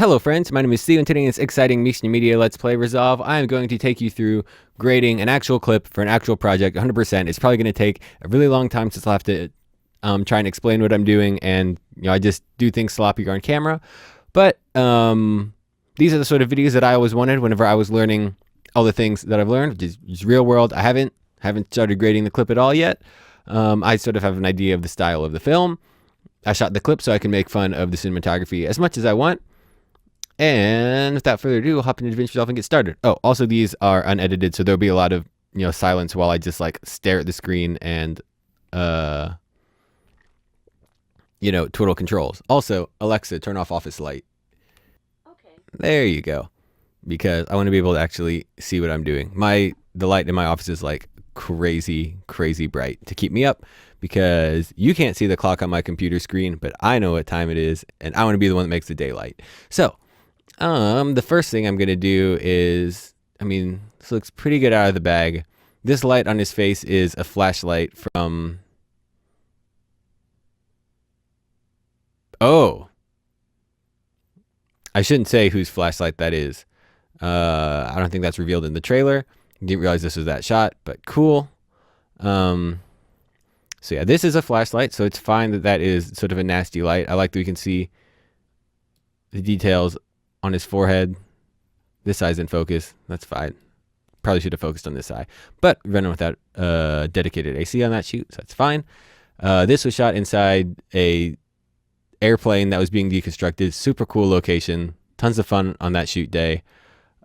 Hello friends, my name is Theo, and today in this exciting Mixed Media Let's Play Resolve, I am going to take you through grading an actual clip for an actual project 100%. It's probably going to take a really long time since I'll have to try and explain what I'm doing, and I just do things sloppier on camera. But these are the sort of videos that I always wanted whenever I was learning all the things that I've learned, which is real world. I haven't started grading the clip at all yet. I sort of have an idea of the style of the film. I shot the clip so I can make fun of the cinematography as much as I want. And without further ado, we'll hop into Davinci Resolve and get started. Oh, also these are unedited, so there'll be a lot of silence while I just like stare at the screen and twiddle controls. Also, Alexa, turn off office light. Okay. There you go. Because I want to be able to actually see what I'm doing. The light in my office is like crazy bright to keep me up, because you can't see the clock on my computer screen, but I know what time it is, and I want to be the one that makes the daylight. So the first thing I'm going to do is, this looks pretty good out of the bag. This light on his face is a flashlight from, oh, I shouldn't say whose flashlight that is. I don't think that's revealed in the trailer. Didn't realize this was that shot, but cool. So yeah, this is a flashlight, so it's fine that is sort of a nasty light. I like that we can see the details on his forehead. This side's in focus. That's fine. Probably should have focused on this side, but running without dedicated AC on that shoot, so that's fine. This was shot inside a airplane that was being deconstructed. Super cool location. Tons of fun on that shoot day.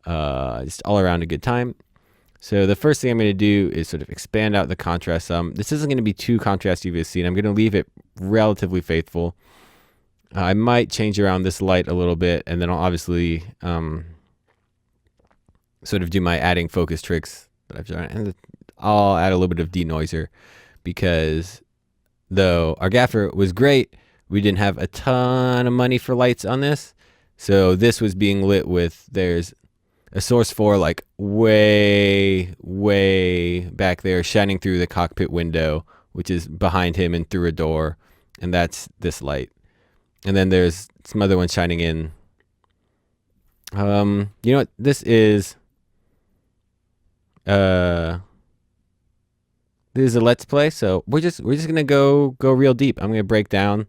Just all around a good time. So the first thing I'm going to do is sort of expand out the contrast some. This isn't going to be too contrasty of a scene. I'm going to leave it relatively faithful. I might change around this light a little bit, and then I'll obviously sort of do my adding focus tricks that I've done. And I'll add a little bit of denoiser, because though our gaffer was great, we didn't have a ton of money for lights on this. So this was being lit with, there's a source for like way back there shining through the cockpit window, which is behind him and through a door, and that's this light. And then there's some other ones shining in. You know what? This is a Let's Play, so we're just gonna go real deep. I'm gonna break down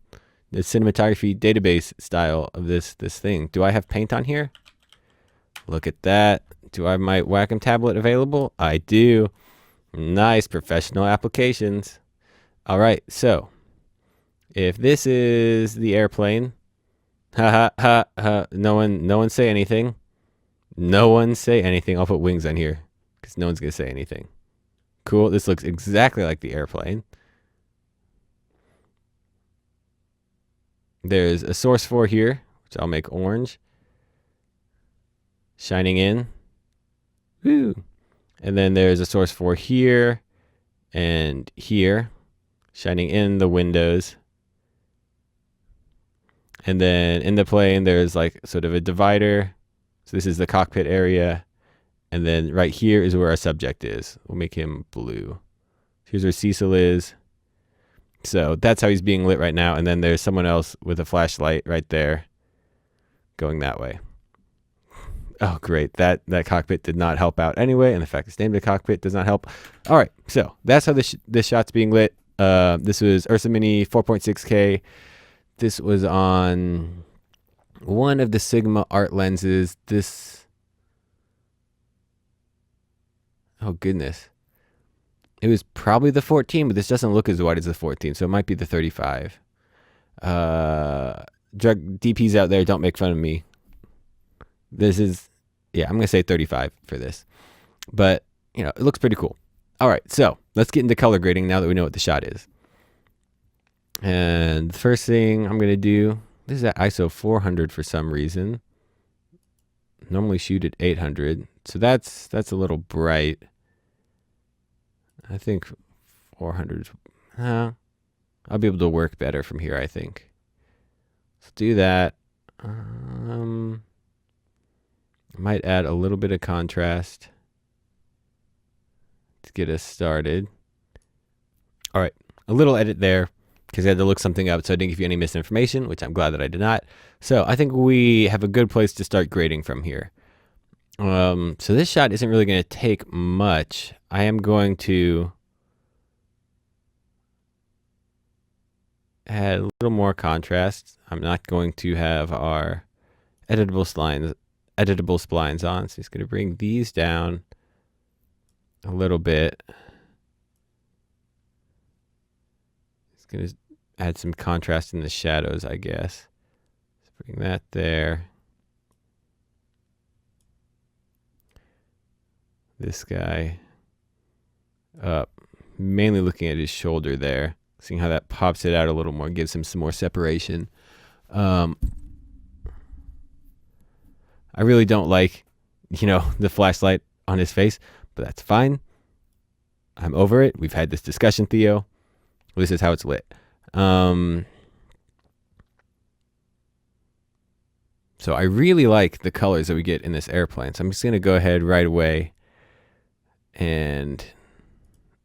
the cinematography database style of this thing. Do I have paint on here? Look at that. Do I have my Wacom tablet available? I do. Nice professional applications. All right, so if this is the airplane, no one say anything. No one say anything. I'll put wings on here because no one's gonna say anything. Cool. This looks exactly like the airplane. There's a source for here, which I'll make orange, shining in. Woo. And then there's a source for here and here, shining in the windows. And then in the plane, there's like sort of a divider. So this is the cockpit area. And then right here is where our subject is. We'll make him blue. Here's where Cecil is. So that's how he's being lit right now. And then there's someone else with a flashlight right there going that way. Oh, great. That cockpit did not help out anyway. And the fact it's named the cockpit does not help. All right. So that's how this shot's being lit. This was Ursa Mini 4.6K. This was on one of the Sigma art lenses. Oh, goodness. It was probably the 14, but this doesn't look as wide as the 14, so it might be the 35. Drug DPs out there, don't make fun of me. This is, yeah, I'm going to say 35 for this. But, it looks pretty cool. All right, so let's get into color grading now that we know what the shot is. And the first thing I'm going to do, this is at ISO 400 for some reason. Normally shoot at 800, so that's a little bright. I think 400, I'll be able to work better from here, I think. Let's do that. I might add a little bit of contrast to get us started. All right, a little edit there. because I had to look something up, so I didn't give you any misinformation, which I'm glad that I did not. So I think we have a good place to start grading from here. So this shot isn't really going to take much. I am going to add a little more contrast. I'm not going to have our editable splines on, so just going to bring these down a little bit. Just going to add some contrast in the shadows, I guess. Let's bring that there. This guy up, mainly looking at his shoulder there, seeing how that pops it out a little more, gives him some more separation. I really don't like, the flashlight on his face, but that's fine. I'm over it. We've had this discussion, Theo. This is how it's lit. So I really like the colors that we get in this airplane. So I'm just going to go ahead right away and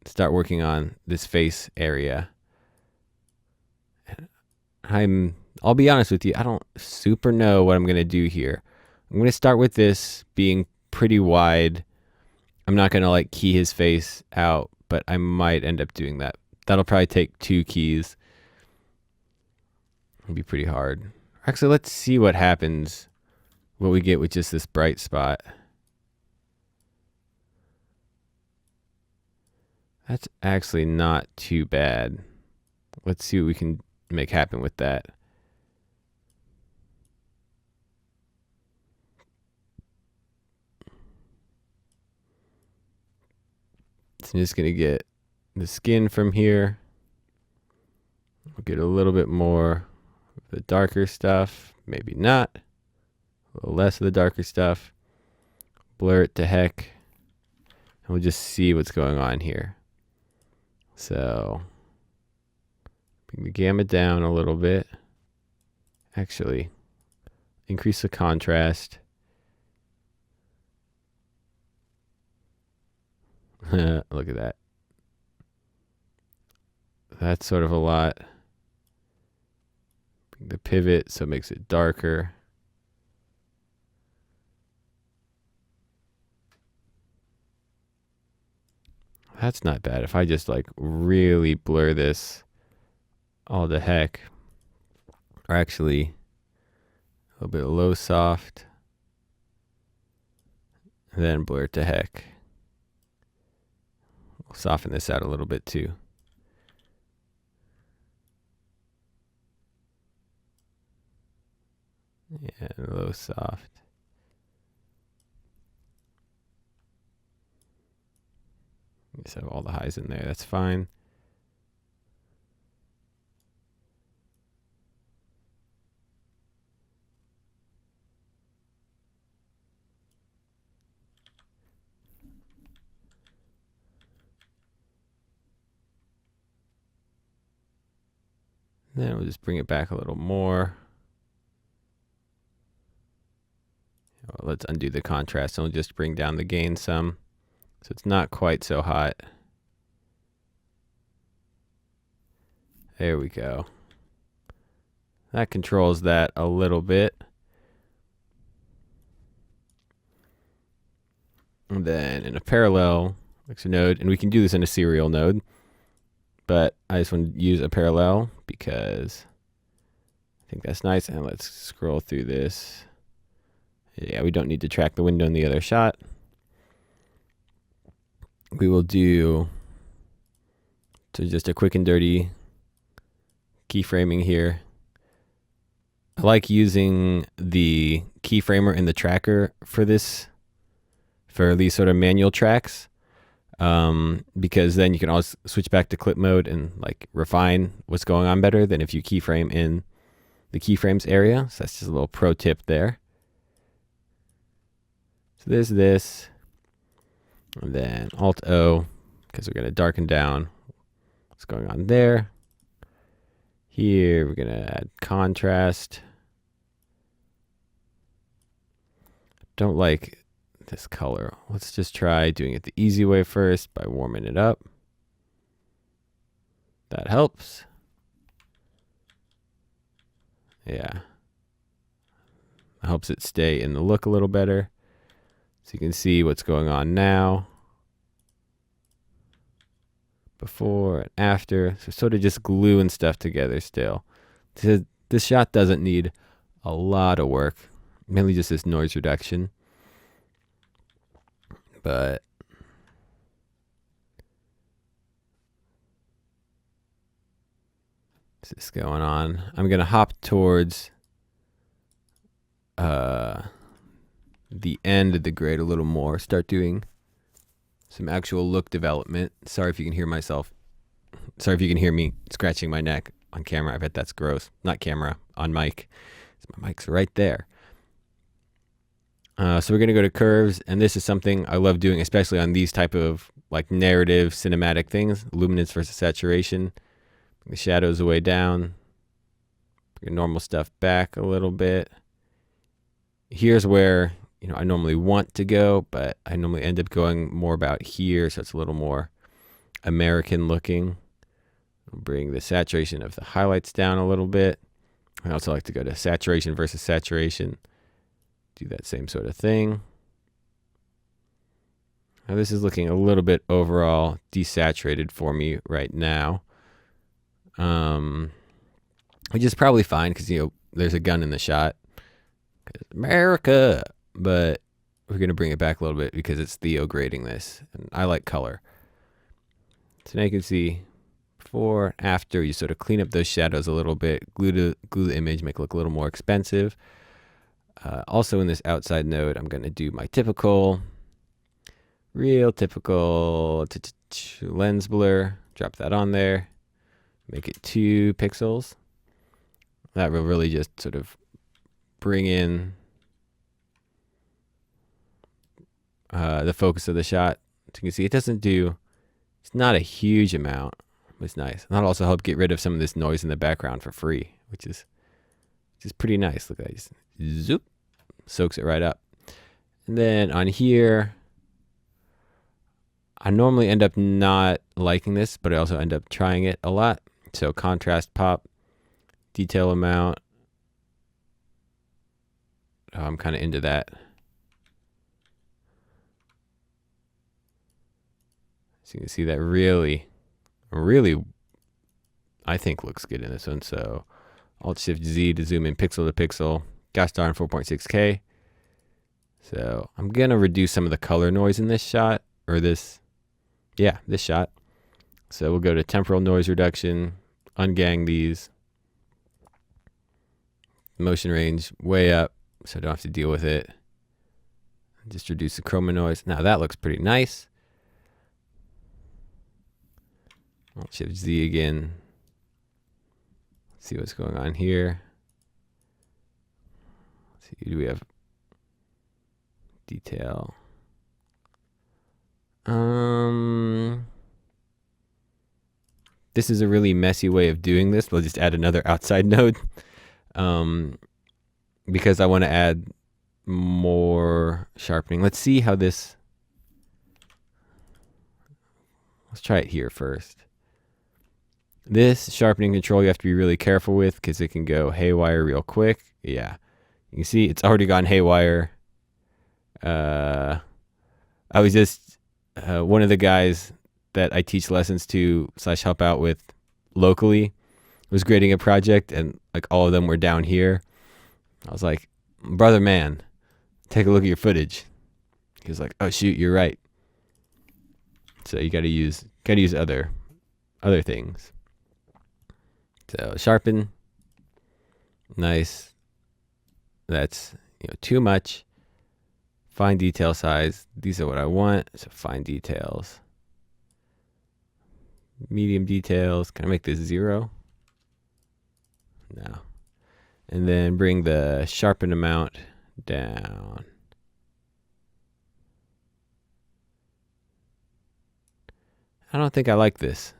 start working on this face area. I'll be honest with you, I don't super know what I'm going to do here. I'm going to start with this being pretty wide. I'm not going to key his face out, but I might end up doing that. That'll probably take 2 keys. It'll be pretty hard. Actually, let's see what happens, what we get with just this bright spot. That's actually not too bad. Let's see what we can make happen with that. So I'm just going to get the skin from here. We'll get a little bit more of the darker stuff. Maybe not. A little less of the darker stuff. Blur it to heck. And we'll just see what's going on here. So, bring the gamma down a little bit. Actually, increase the contrast. Look at that. That's sort of a lot. Bring the pivot so it makes it darker. That's not bad. If I just really blur this all to heck, or actually a little bit of low soft, and then blur it to heck. We'll soften this out a little bit too. Yeah, low soft. Just have all the highs in there. That's fine. Then we'll just bring it back a little more. Well, let's undo the contrast and we'll just bring down the gain some. So it's not quite so hot. There we go. That controls that a little bit. And then in a parallel node, and we can do this in a serial node, but I just want to use a parallel because I think that's nice. And let's scroll through this. Yeah, we don't need to track the window in the other shot. We will do just a quick and dirty keyframing here. I like using the keyframer in the tracker for this, for these sort of manual tracks, because then you can always switch back to clip mode and refine what's going on better than if you keyframe in the keyframes area. So that's just a little pro tip there. So there's this. And then Alt-O, because we're going to darken down what's going on there. Here, we're going to add contrast. Don't like this color. Let's just try doing it the easy way first by warming it up. That helps. Yeah. Helps it stay in the look a little better. So you can see what's going on now. Before and after. So sort of just gluing stuff together still. This shot doesn't need a lot of work. Mainly just this noise reduction. But what's this going on? I'm going to hop towards the end of the grade a little more. Start doing some actual look development. Sorry if you can hear myself. Sorry if you can hear me scratching my neck on camera. I bet that's gross. Not camera, on mic. My mic's right there. So we're going to go to curves, and this is something I love doing, especially on these type of like narrative cinematic things. Luminance versus saturation. Bring the shadows way down. Bring normal stuff back a little bit. Here's where I normally want to go, but I normally end up going more about here, so it's a little more American looking. Bring the saturation of the highlights down a little bit. I also like to go to saturation versus saturation. Do that same sort of thing. Now this is looking a little bit overall desaturated for me right now. Which is probably fine because there's a gun in the shot. America. But we're going to bring it back a little bit because it's Theo grading this. And I like color. So now you can see before, after, you sort of clean up those shadows a little bit, glue the image, make it look a little more expensive. Also in this outside node, I'm going to do my real typical lens blur. Drop that on there. Make it 2 pixels. That will really just sort of bring in the focus of the shot. So you can see it's not a huge amount, but it's nice. And that'll also help get rid of some of this noise in the background for free, which is pretty nice. Look at that. Zoop. Soaks it right up. And then on here, I normally end up not liking this, but I also end up trying it a lot. So contrast pop, detail amount. I'm kind of into that. So you can see that really, I think looks good in this one. So Alt-Shift-Z to zoom in pixel to pixel. Gosh darn 4.6K. So I'm going to reduce some of the color noise in this shot. Or this shot. So we'll go to temporal noise reduction. Ungang these. Motion range way up. So I don't have to deal with it. Just reduce the chroma noise. Now that looks pretty nice. Alt-Shift-Z again. Let's see what's going on here. Let's see, do we have detail? This is a really messy way of doing this. We'll just add another outside node. Because I want to add more sharpening. Let's see how this... Let's try it here first. This sharpening control you have to be really careful with because it can go haywire real quick. Yeah. You can see it's already gone haywire. I was just... one of the guys that I teach lessons to / help out with locally was grading a project, and like all of them were down here. I was like, brother man, take a look at your footage. He was like, oh shoot, you're right. So you gotta use other things. So sharpen. Nice. That's too much. Fine detail size. These are what I want. So fine details. Medium details. Can I make this 0? No. And then bring the sharpen amount down. I don't think I like this.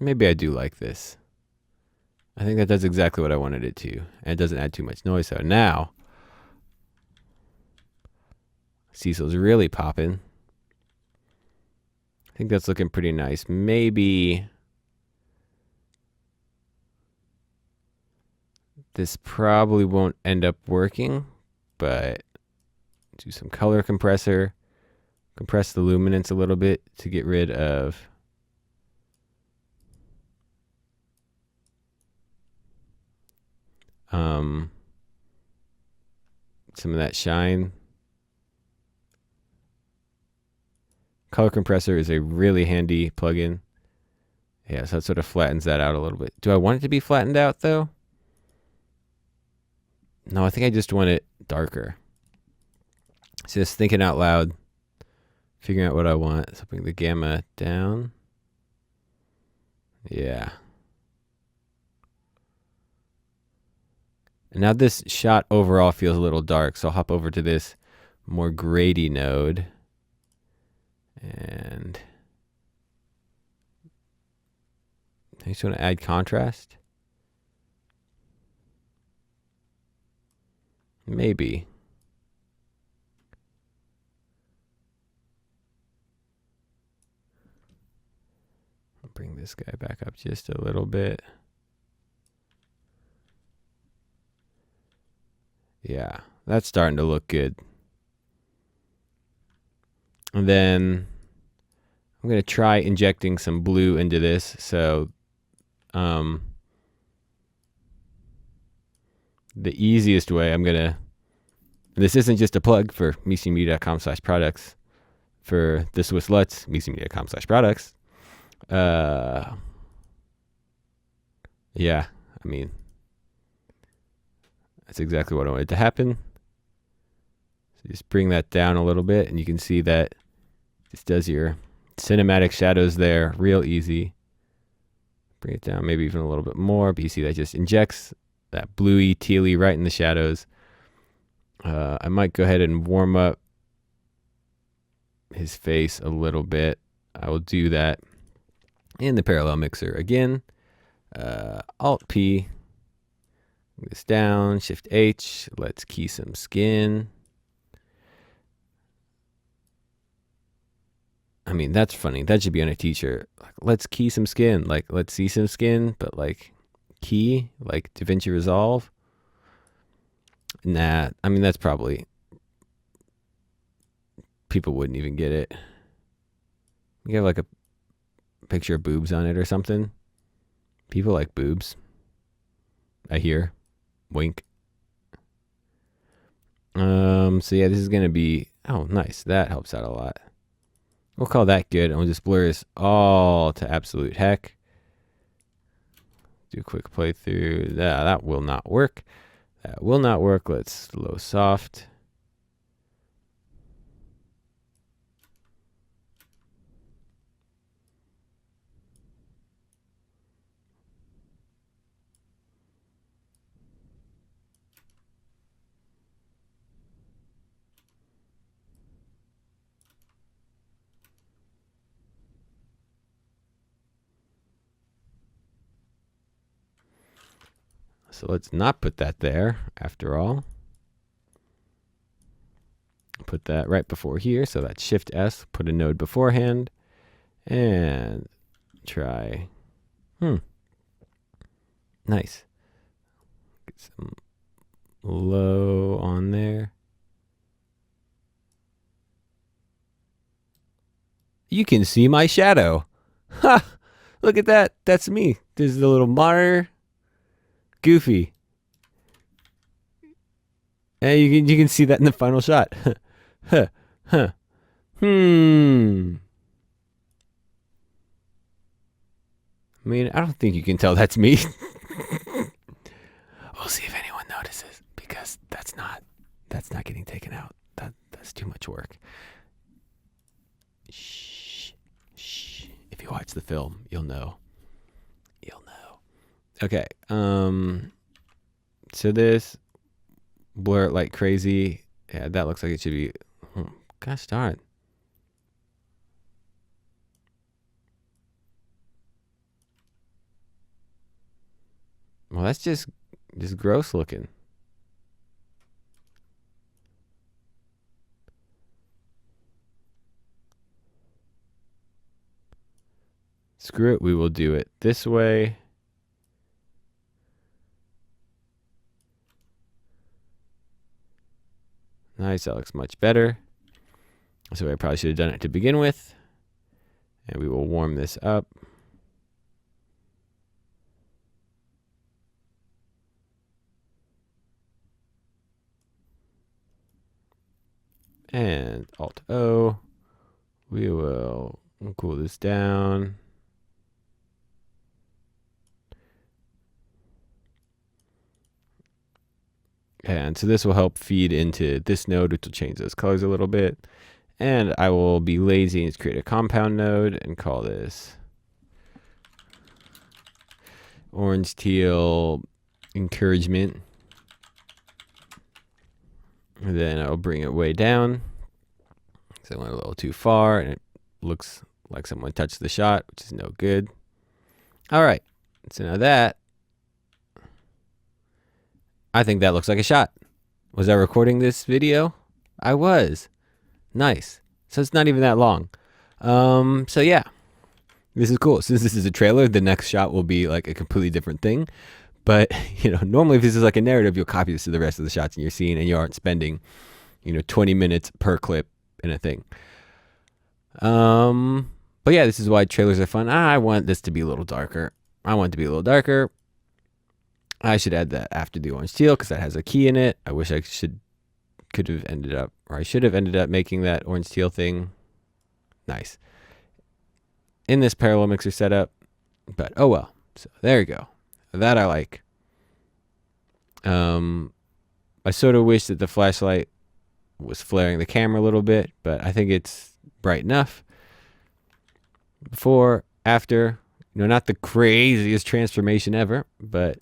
Maybe I do like this. I think that does exactly what I wanted it to. And it doesn't add too much noise. So now, Cecil's really popping. I think that's looking pretty nice. Maybe This probably won't end up working, but do some color compressor, compress the luminance a little bit to get rid of some of that shine. Color compressor is a really handy plugin. Yeah, so that sort of flattens that out a little bit. Do I want it to be flattened out though? No, I think I just want it darker. Just thinking out loud, figuring out what I want. So bring the gamma down. Yeah. And now this shot overall feels a little dark, so I'll hop over to this more grady node. And I just want to add contrast. Maybe. I'll bring this guy back up just a little bit. Yeah, that's starting to look good. And then I'm going to try injecting some blue into this. So the easiest way I'm going to, this isn't just a plug for mecmedia.com/products for the Swiss Lutz, mecmedia.com/products. Yeah, I mean, that's exactly what I wanted to happen. So just bring that down a little bit, and you can see that this does your cinematic shadows there real easy. Bring it down maybe even a little bit more, but you see that just injects that bluey, tealy right in the shadows. I might go ahead and warm up his face a little bit. I will do that in the parallel mixer again. Alt P, bring this down, Shift H, let's key some skin. I mean, that's funny. That should be on a t-shirt. Like, let's key some skin. Like, let's see some skin, but like key, like Davinci Resolve. Nah, I mean, that's probably, people wouldn't even get it. You have like a picture of boobs on it or something. People like boobs. I hear. Wink. So yeah, this is gonna be, oh nice. That helps out a lot. We'll call that good, and we'll just blur this all to absolute heck. Do a quick playthrough. That will not work. That will not work. Let's slow soft. So let's not put that there after all. Put that right before here. So that's Shift S, put a node beforehand. And try. Nice. Get some low on there. You can see my shadow. Ha! Look at that. That's me. There's the little monitor. Goofy. And you can see that in the final shot. Huh. Huh. I mean, I don't think you can tell that's me. We'll see if anyone notices, because that's not getting taken out. That's too much work. Shh. Shh. If you watch the film, you'll know. You'll know. Okay. So this, blur it like crazy. Yeah, that looks like it should be. Gosh darn. Well, that's just gross looking. Screw it, we will do it this way. Nice, that looks much better. So I probably should have done it to begin with. And we will warm this up. And Alt-O. We will cool this down. And so this will help feed into this node, which will change those colors a little bit. And I will be lazy and create a compound node and call this orange teal encouragement. And then I'll bring it way down. So I went a little too far and it looks like someone touched the shot, which is no good. All right, so now that, I think that looks like a shot. Was I recording this video? I was. Nice. So it's not even that long. So yeah, this is cool. Since this is a trailer, the next shot will be like a completely different thing. But, you know, normally if this is like a narrative, you'll copy this to the rest of the shots in your scene and you aren't spending, 20 minutes per clip in a thing. But yeah, this is why trailers are fun. I want this to be a little darker. I should add that after the orange teal because that has a key in it. I wish I should have ended up making that orange teal thing nice in this parallel mixer setup. But oh well. So there you go. That I like. I sort of wish that the flashlight was flaring the camera a little bit, but I think it's bright enough. Before, after, not the craziest transformation ever, but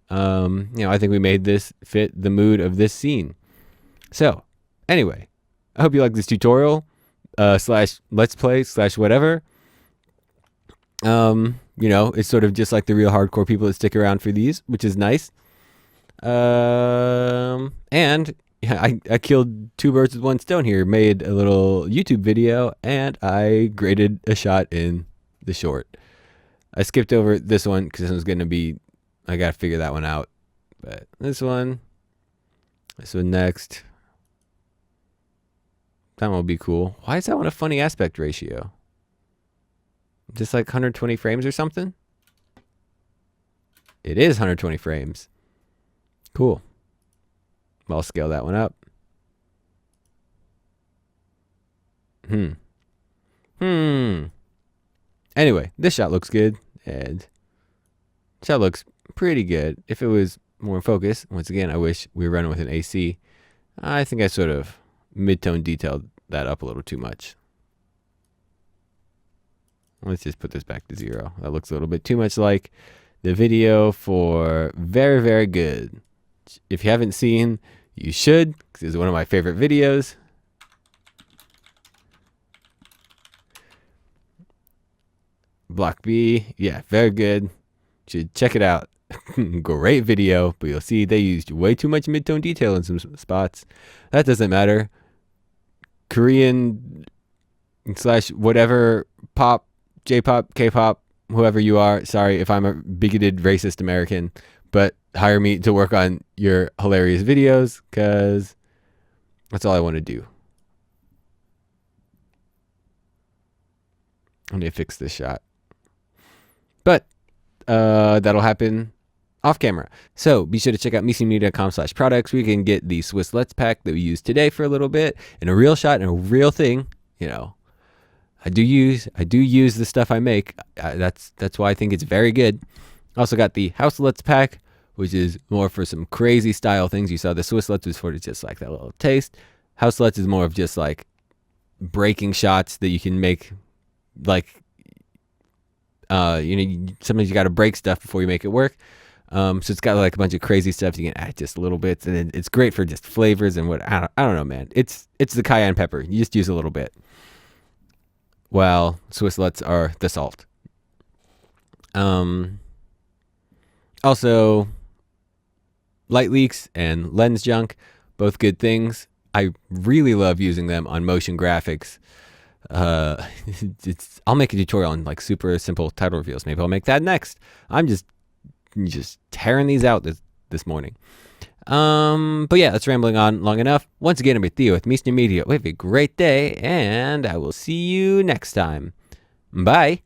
I think we made this fit the mood of this scene. So, anyway, I hope you like this tutorial slash let's play slash whatever. It's sort of just like the real hardcore people that stick around for these, which is nice. And I killed two birds with one stone here, made a little YouTube video, and I graded a shot in the short. I skipped over this one because this one's going to be, I got to figure that one out. But this one next. That one will be cool. Why is that one a funny aspect ratio? Just like 120 frames or something? It is 120 frames. Cool. I'll scale that one up. Anyway, this shot looks good, and shot looks pretty good. If it was more in focus, once again, I wish we were running with an AC. I think I sort of mid-tone detailed that up a little too much. Let's just put this back to 0. That looks a little bit too much like the video for Very, Very Good. If you haven't seen, you should, because it's one of my favorite videos. Block B, yeah, very good. Should check it out. Great video, but you'll see they used way too much mid-tone detail in some spots. That doesn't matter. Korean / whatever pop, J-pop, K-pop, whoever you are. Sorry if I'm a bigoted racist American, but hire me to work on your hilarious videos because that's all I want to do. I need to fix this shot. But that'll happen off camera. So be sure to check out MeCMedia.com/products where you can get the Swiss Let's pack that we used today for a little bit and a real shot and a real thing. I do use the stuff I make. That's why I think it's very good. Also got the House Let's pack, which is more for some crazy style things. You saw the Swiss Let's was for just like that little taste. House Let's is more of just like breaking shots that you can make, like sometimes you got to break stuff before you make it work. So it's got like a bunch of crazy stuff you can add just little bits, and it's great for just flavors and what I don't know, man. It's the cayenne pepper. You just use a little bit. While Swiss Let's are the salt. Also, light leaks and lens junk, both good things. I really love using them on motion graphics. I'll make a tutorial on like super simple title reveals. Maybe I'll make that next. I'm just tearing these out this morning. But yeah, that's rambling on long enough. Once again, I'm with Theo with Media. Have a great day, and I will see you next time. Bye.